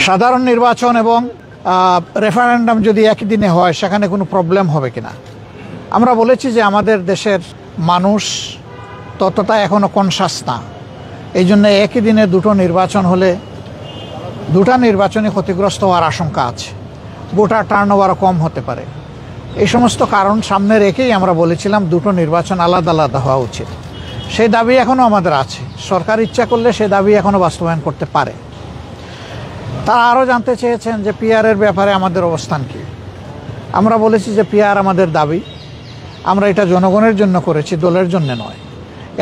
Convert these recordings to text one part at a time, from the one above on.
সাধারণ নির্বাচন এবং রেফারেন্ডাম যদি একই দিনে হয় সেখানে কোনো প্রবলেম হবে কিনা। আমরা বলেছি যে আমাদের দেশের মানুষ ততটা এখনও কনসাস না, এই জন্য একই দিনে দুটো নির্বাচন হলে দুটা নির্বাচনে ক্ষতিগ্রস্ত হওয়ার আশঙ্কা আছে, ভোটার টার্নওভারও কম হতে পারে। এই সমস্ত কারণ সামনে রেখেই আমরা বলেছিলাম দুটো নির্বাচন আলাদা আলাদা হওয়া উচিত। সেই দাবি এখনও আমাদের আছে, সরকার ইচ্ছা করলে সেই দাবি এখনও বাস্তবায়ন করতে পারে। তারা আরও জানতে চেয়েছেন যে পিআরের ব্যাপারে আমাদের অবস্থান কী। আমরা বলেছি যে পিআর আমাদের দাবি, আমরা এটা জনগণের জন্য করেছি, দলের জন্য নয়।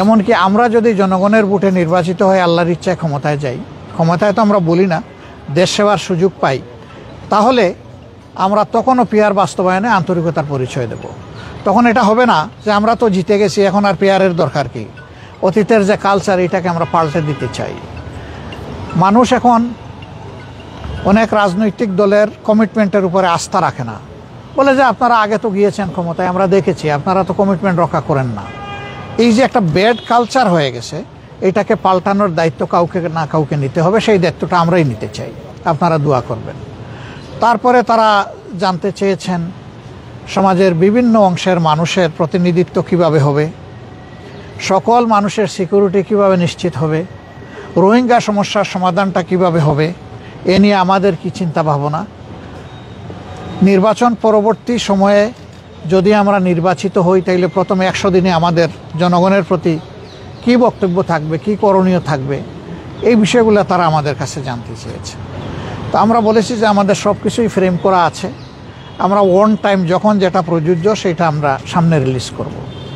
এমনকি আমরা যদি জনগণের ভোটে নির্বাচিত হয়ে আল্লাহর ইচ্ছায় ক্ষমতায় যাই, ক্ষমতায় তো আমরা বলি না, দেশ সেবার সুযোগ পাই, তাহলে আমরা তখনও পিআর বাস্তবায়নে আন্তরিকতার পরিচয় দেব। তখন এটা হবে না যে আমরা তো জিতে গেছি, এখন আর পিআরের দরকার কি। অতীতের যে কালচার, এটাকে আমরা পাল্টে দিতে চাই। মানুষ এখন অনেক রাজনৈতিক দলের কমিটমেন্টের উপরে আস্থা রাখে না, বলে যে আপনারা আগে তো গিয়েছেন ক্ষমতায়, আমরা দেখেছি আপনারা তো কমিটমেন্ট রক্ষা করেন না। এই যে একটা ব্যাড কালচার হয়ে গেছে, এটাকে পাল্টানোর দায়িত্ব কাউকে না কাউকে নিতে হবে। সেই দায়িত্বটা আমরাই নিতে চাই, আপনারা দোয়া করবেন। তারপরে তারা জানতে চেয়েছেন সমাজের বিভিন্ন অংশের মানুষের প্রতিনিধিত্ব কিভাবে হবে, সকল মানুষের সিকিউরিটি কিভাবে নিশ্চিত হবে, রোহিঙ্গা সমস্যার সমাধানটা কিভাবে হবে, এ নিয়ে আমাদের কি চিন্তা ভাবনা। নির্বাচন পরবর্তী সময়ে যদি আমরা নির্বাচিত হই, তাইলে প্রথম 100 দিনে আমাদের জনগণের প্রতি কি বক্তব্য থাকবে, কি করণীয় থাকবে, এই বিষয়গুলো তারা আমাদের কাছে জানতে চেয়েছে। তো আমরা বলেছি যে আমাদের সব কিছুই ফ্রেম করা আছে, আমরা ওয়ান টাইম যখন যেটা প্রযোজ্য সেটা আমরা সামনে রিলিজ করব।